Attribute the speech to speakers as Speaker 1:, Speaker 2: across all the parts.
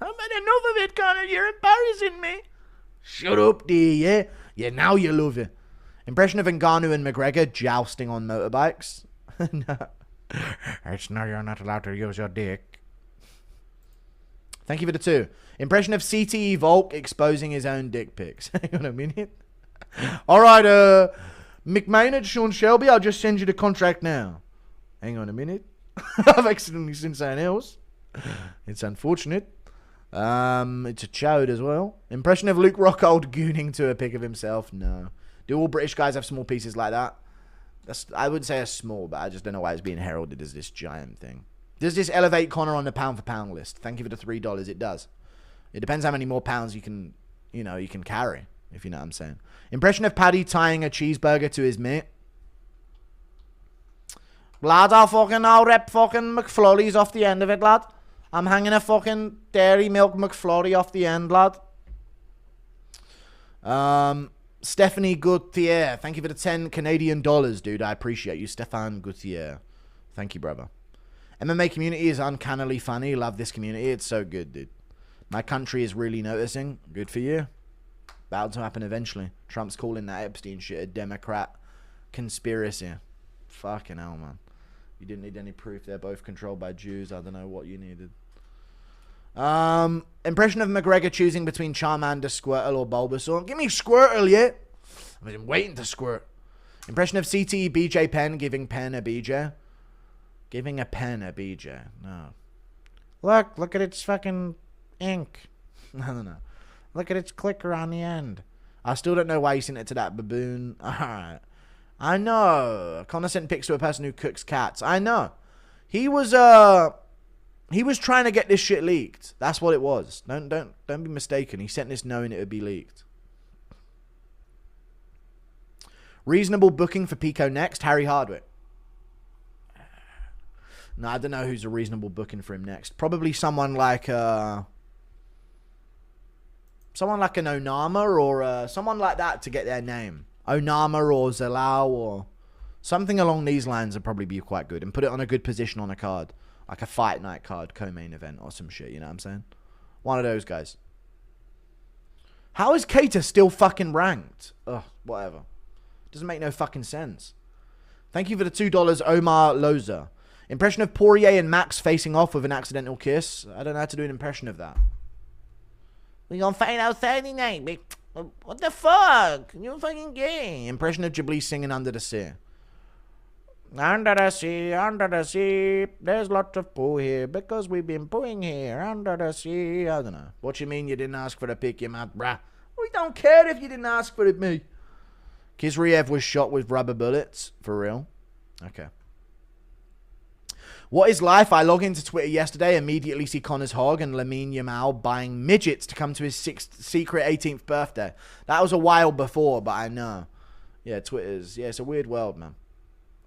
Speaker 1: I've had enough of it, Conor. You're embarrassing me. Shut up, dear, yeah? Yeah, now you love it. Impression of Ngannou and McGregor jousting on motorbikes. No. It's no, you're not allowed to use your dick. Thank you for the 2. Impression of CTE Volk exposing his own dick pics. Hang on a minute. Alright, McMahon, Sean Shelby, I'll just send you the contract now. Hang on a minute. I've accidentally seen something else. It's unfortunate. It's a chode as well. Impression of Luke Rockhold gooning to a pic of himself. No. Do all British guys have small pieces like that? I wouldn't say a small, but I just don't know why it's being heralded as this giant thing. Does this elevate Conor on the pound for pound list? Thank you for the $3. It does. It depends how many more pounds you can carry, if you know what I'm saying. Impression of Paddy tying a cheeseburger to his mate. Lad, I'll rip fucking McFlurries off the end of it, lad. I'm hanging a fucking dairy milk McFlurry off the end, lad. Stephanie Gauthier. Thank you for the 10 Canadian dollars, dude. I appreciate you, Stefan Gauthier. Thank you, brother. MMA community is uncannily funny. Love this community. It's so good, dude. My country is really noticing. Good for you. Bound to happen eventually. Trump's calling that Epstein shit a Democrat conspiracy. Fucking hell, man. You didn't need any proof. They're both controlled by Jews. I don't know what you needed. Impression of McGregor choosing between Charmander, Squirtle, or Bulbasaur. Give me Squirtle, yeah? I've been waiting to squirt. Impression of CTE BJ Penn giving Penn a BJ. Giving a pen a BJ. No. Look at its fucking ink. I don't know. Look at its clicker on the end. I still don't know why you sent it to that baboon. Alright. I know. Conor sent pics to a person who cooks cats. I know. He was trying to get this shit leaked. That's what it was. Don't be mistaken. He sent this knowing it would be leaked. Reasonable booking for Pico next. Harry Hardwick. No, I don't know who's a reasonable booking for him next. Probably someone like an Onama or someone like that to get their name. Onama or Zalao or something along these lines would probably be quite good. And put it on a good position on a card. Like a fight night card, co-main event or some shit, you know what I'm saying? One of those guys. How is Cater still fucking ranked? Ugh, whatever. Doesn't make no fucking sense. Thank you for the $2, Omar Loza. Impression of Poirier and Max facing off with an accidental kiss. I don't know how to do an impression of that. We gonna fight out Saturday night. What the fuck? You're fucking gay. Impression of Ghibli singing Under the Sea. Under the sea, there's lots of poo here because we've been pooing here under the sea. I don't know. What you mean you didn't ask for the pick, you mad, bruh? We don't care if you didn't ask for it, me. Kizriev was shot with rubber bullets. For real? Okay. What is life? I log into Twitter yesterday, immediately see Conor's hog and Lamine Yamal buying midgets to come to his secret 18th birthday. That was a while before, but I know. Yeah, Twitter's... Yeah, it's a weird world, man.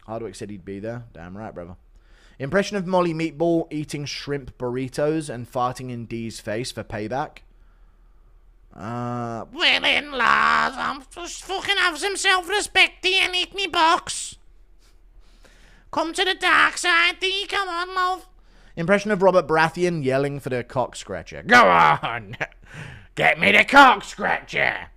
Speaker 1: Hardwick said he'd be there. Damn right, brother. Impression of Molly Meatball eating shrimp burritos and farting in Dee's face for payback. Well then, lads, I'm just fucking have some self-respect, Dee, and eat me box. Come to the dark side, Dee, come on, love. Impression of Robert Baratheon yelling for the cock scratcher. Go on! Get me the cock scratcher!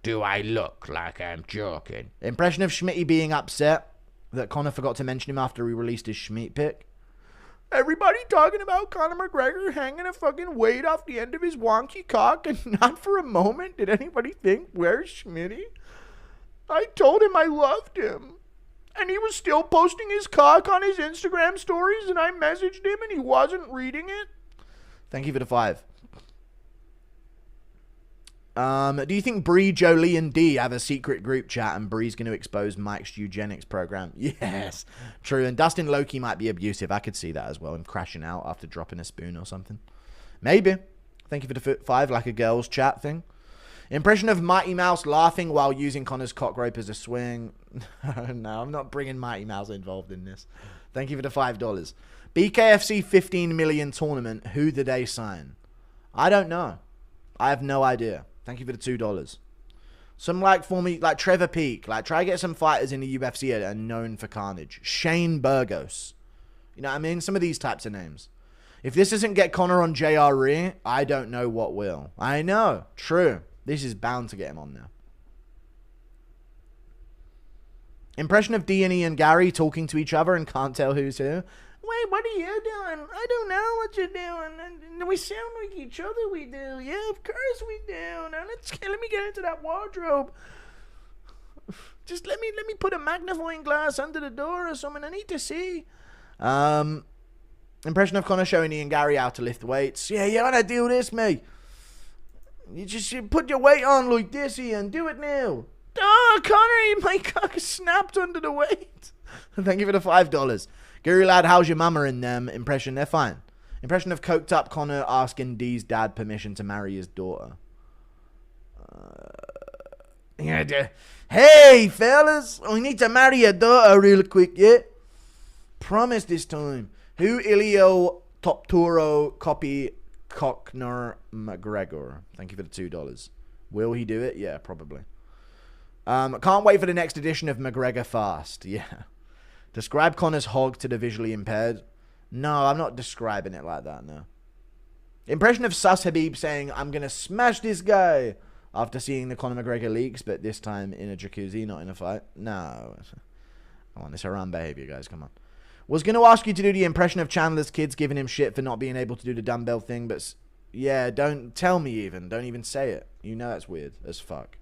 Speaker 1: Do I look like I'm joking? Impression of Schmitty being upset that Conor forgot to mention him after he released his Schmidt pic. Everybody talking about Conor McGregor hanging a fucking weight off the end of his wonky cock, and not for a moment did anybody think, where's Schmitty? I told him I loved him, and he was still posting his cock on his Instagram stories, and I messaged him and he wasn't reading it. Thank you for the 5. Do you think Bree, Jolie, and Dee have a secret group chat and Bree's going to expose Mike's eugenics program? Yes, true. And Dustin Loki might be abusive. I could see that as well. Him crashing out after dropping a spoon or something. Maybe. Thank you for the 5, like a girls chat thing. Impression of Mighty Mouse laughing while using Conor's cock rope as a swing. No, I'm not bringing Mighty Mouse involved in this. Thank you for the $5. BKFC 15 million tournament. Who did they sign? I don't know. I have no idea. Thank you for the $2. Some like Trevor Peak. Like try to get some fighters in the UFC that are known for carnage. Shane Burgos. You know what I mean? Some of these types of names. If this doesn't get Conor on JRE, I don't know what will. I know. True. This is bound to get him on now. Impression of D&E and Gary talking to each other and can't tell who's who. Wait, what are you doing? I don't know what you're doing. We sound like each other, we do. Yeah, of course we do. Now let me get into that wardrobe. Just let me put a magnifying glass under the door or something. I need to see. Impression of Conor showing Ian Gary how to lift weights. Yeah, you wanna do this, mate. You put your weight on like this, Ian. Do it now. Oh, Conor, my cock snapped under the weight. Thank you for the $5. Gary lad, how's your mama in them? Impression, they're fine. Impression of coked up Conor asking D's dad permission to marry his daughter. Hey, fellas, we need to marry your daughter real quick, yeah? Promise this time. Who Ilio Topturo copy Conor McGregor? Thank you for the $2. Will he do it? Yeah, probably. Can't wait for the next edition of McGregor Fast. Yeah. Describe Conor's hog to the visually impaired. No, I'm not describing it like that, no. Impression of Sus Habib saying, I'm going to smash this guy after seeing the Conor McGregor leaks, but this time in a jacuzzi, not in a fight. No. Come on, it's around behavior, guys. Come on. Was going to ask you to do the impression of Chandler's kids giving him shit for not being able to do the dumbbell thing, but yeah, don't tell me even. Don't even say it. You know that's weird as fuck.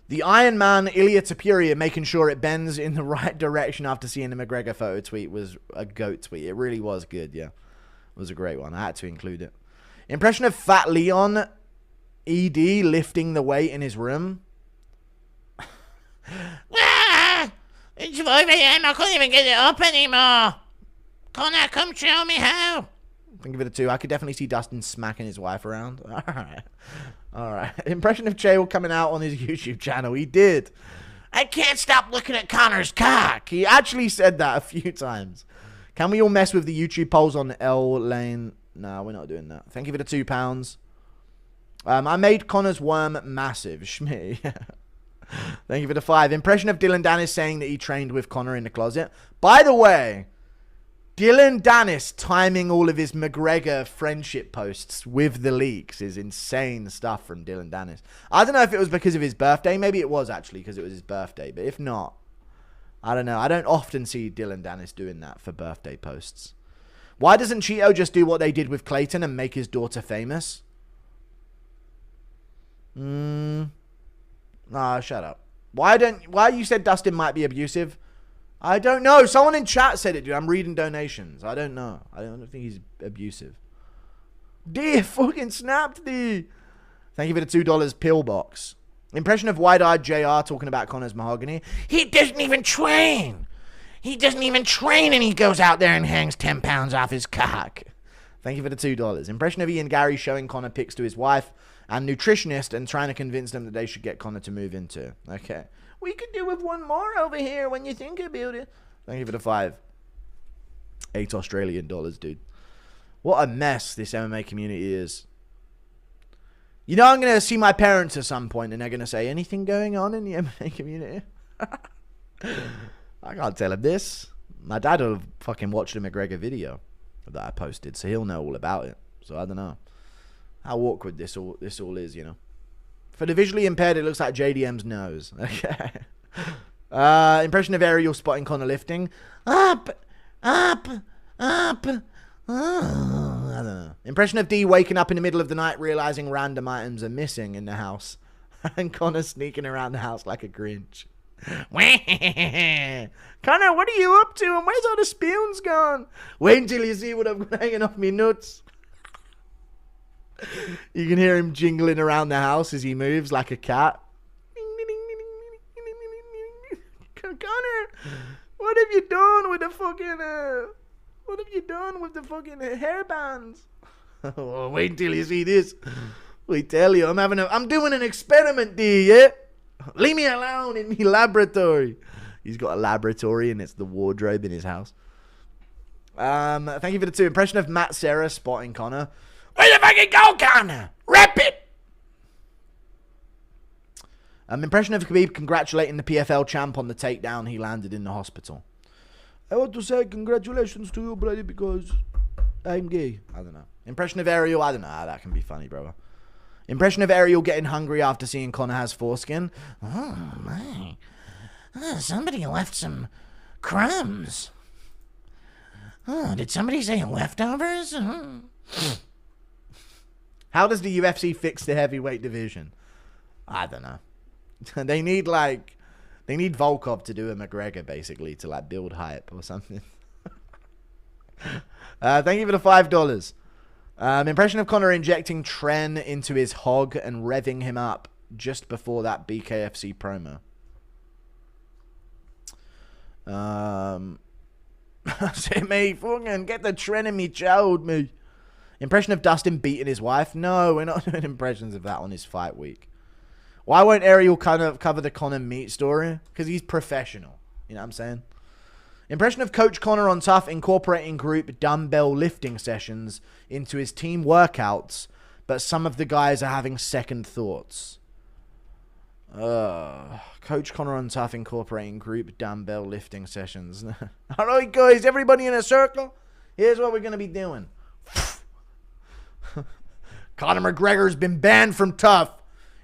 Speaker 1: The Iron Man Ilya Tapuria making sure it bends in the right direction after seeing the McGregor photo tweet was a goat tweet. It really was good, yeah. It was a great one. I had to include it. Impression of Fat Leon ED lifting the weight in his room.
Speaker 2: It's 5 a.m. I can't even get it up anymore. Conor, come show me how.
Speaker 1: Think of it a 2. I could definitely see Dustin smacking his wife around. All right. Impression of Chael coming out on his YouTube channel. He did.
Speaker 2: I can't stop looking at Conor's cock.
Speaker 1: He actually said that a few times. Can we all mess with the YouTube polls on L Lane? No, we're not doing that. Thank you for the £2. I made Conor's worm massive. Shmee. Thank you for the 5. Impression of Dylan Dennis saying that he trained with Conor in the closet. By the way, Dylan Dennis timing all of his McGregor friendship posts with the leaks is insane stuff from Dylan Dennis. I don't know if it was because of his birthday. Maybe it was actually because it was his birthday. But if not, I don't know. I don't often see Dylan Dennis doing that for birthday posts. Why doesn't Cheeto just do what they did with Clayton and make his daughter famous? Nah, shut up. Why you said Dustin might be abusive? I don't know. Someone in chat said it, dude. I'm reading donations. I don't know. I don't think he's abusive. D fucking snapped, D. Thank you for the $2 pill box. Impression of wide-eyed JR talking about Conor's mahogany.
Speaker 2: He doesn't even train. He doesn't even train and he goes out there and hangs 10 pounds off his cock.
Speaker 1: Thank you for the $2. Impression of Ian Gary showing Conor pics to his wife and nutritionist and trying to convince them that they should get Conor to move into. Okay. We could do with one more over here when you think about it. Thank you for the 5. $8 Australian, dude. What a mess this MMA community is. You know, I'm going to see my parents at some point and they're going to say, anything going on in the MMA community? I can't tell him this. My dad will have fucking watched a McGregor video that I posted, so he'll know all about it. So I don't know how awkward this all is, you know. For the visually impaired, it looks like JDM's nose. Okay. Impression of Ariel spotting Conor lifting. Up. I don't know. Impression of D waking up in the middle of the night, realizing random items are missing in the house. And Conor sneaking around the house like a Grinch. Conor, what are you up to? And where's all the spoons gone? Wait until you see what I've got hanging off me nuts. You can hear him jingling around the house as he moves like a cat. Conor, what have you done with the fucking hair bands? Oh, wait until you see this. We tell you, I'm doing an experiment, D, yeah? Leave me alone in me laboratory. He's got a laboratory and it's the wardrobe in his house. Thank you for the 2. Impression of Matt Serra spotting Conor.
Speaker 2: Where the fuck you go, Conor? Rep it!
Speaker 1: Impression of Khabib congratulating the PFL champ on the takedown he landed in the hospital. I want to say congratulations to you, buddy, because I'm gay. I don't know. Impression of Ariel. I don't know how that can be funny, brother. Impression of Ariel getting hungry after seeing Conor has foreskin.
Speaker 2: Oh, my. Somebody left some crumbs. Oh, did somebody say leftovers?
Speaker 1: How does the UFC fix the heavyweight division? I don't know. They need Volkov to do a McGregor, basically, to like build hype or something. Thank you for the $5. Impression of Conor injecting Tren into his hog and revving him up just before that BKFC promo. Say, mate, fucking get the Tren in me child, me. Impression of Dustin beating his wife? No, we're not doing impressions of that on his fight week. Why won't Ariel kind of cover the Conor meat story? Because he's professional. You know what I'm saying? Impression of Coach Conor on Tough incorporating group dumbbell lifting sessions into his team workouts, but some of the guys are having second thoughts. Coach Conor on Tough incorporating group dumbbell lifting sessions. All right, guys, everybody in a circle. Here's what we're going to be doing. Conor McGregor's been banned from Tough,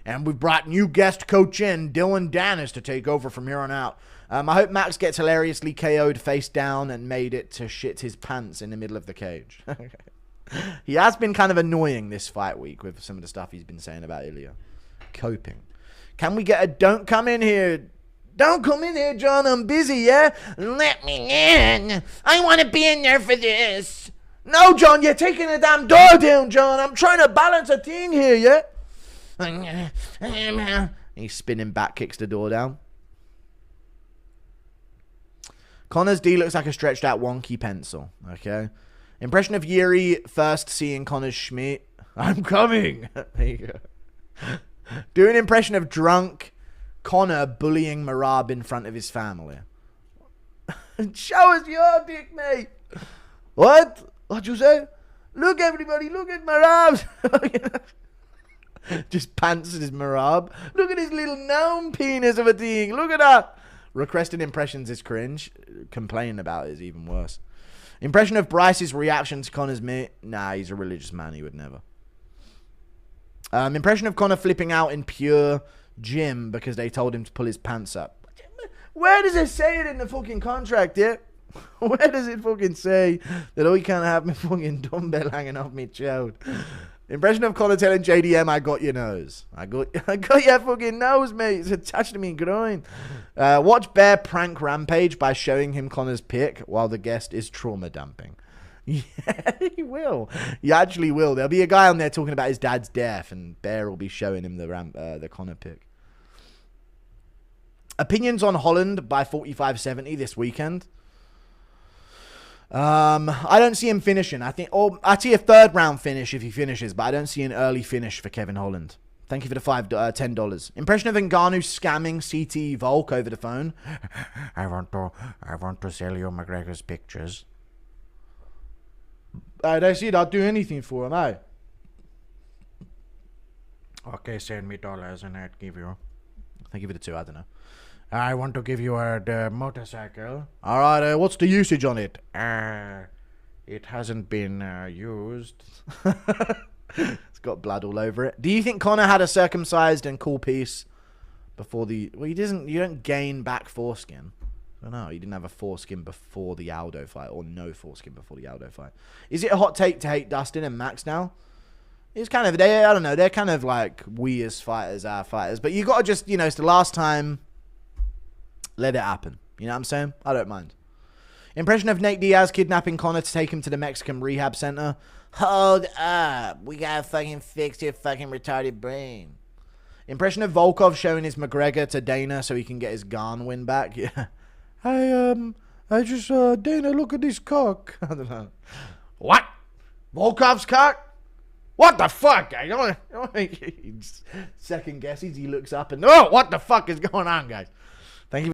Speaker 1: and we've brought new guest coach in, Dylan Dennis, to take over from here on out. I hope Max gets hilariously KO'd face down and made it to shit his pants in the middle of the cage. He has been kind of annoying this fight week with some of the stuff he's been saying about Ilya. Coping. Can we get a don't come in here? Don't come in here, John. I'm busy, yeah?
Speaker 2: Let me in. I want to be in there for this.
Speaker 1: No, John, you're taking the damn door down, John. I'm trying to balance a thing here, yeah? He's spinning back, kicks the door down. Conor's D looks like a stretched out wonky pencil. Okay. Impression of Yuri first seeing Conor's schmeat. I'm coming. There you go. Do an impression of drunk Conor bullying Marab in front of his family. Show us your dick, mate. What? What'd you say? Look, everybody, look at Marab. Just pants his Marab. Look at his little gnome penis of a thing. Look at that. Requested impressions is cringe. Complaining about it is even worse. Impression of Bryce's reaction to Conor's mate. Nah, he's a religious man. He would never. Impression of Conor flipping out in pure gym because they told him to pull his pants up. Where does it say it in the fucking contract, yeah? Where does it fucking say that I can't have my fucking dumbbell hanging off me child? Impression of Conor telling JDM, I got your nose. I got your fucking nose, mate. It's attached to me groin. Watch Bear prank Rampage by showing him Conor's pic while the guest is trauma dumping. Yeah, he will. He actually will. There'll be a guy on there talking about his dad's death, and Bear will be showing him the Conor pic. Opinions on Holland by 45-70 this weekend. I don't see him finishing. I see a third round finish if he finishes, but I don't see an early finish for Kevin Holland. Thank you for the $10. Impression of Ngannou scamming CT Volk over the phone. I want to sell you McGregor's pictures. They said I'd do anything for him, eh? Okay, send me dollars and I'd give you. Thank you for the 2, I don't know. I want to give you the motorcycle. All right, what's the usage on it? It hasn't been used. It's got blood all over it. Do you think Conor had a circumcised and cool piece before the... Well, you don't gain back foreskin. I don't know. He didn't have a foreskin before the Aldo fight, or no foreskin before the Aldo fight. Is it a hot take to hate Dustin and Max now? It's kind of... I don't know. They're kind of like we as fighters are fighters. But you got to just... it's the last time... Let it happen. You know what I'm saying? I don't mind. Impression of Nate Diaz kidnapping Conor to take him to the Mexican rehab center. Hold up. We gotta fucking fix your fucking retarded brain. Impression of Volkov showing his McGregor to Dana so he can get his Garn win back. Yeah. I just, Dana, look at this cock. I don't know. What? Volkov's cock? What the fuck? I don't second guesses. He looks up and, oh, what the fuck is going on, guys? Thank you.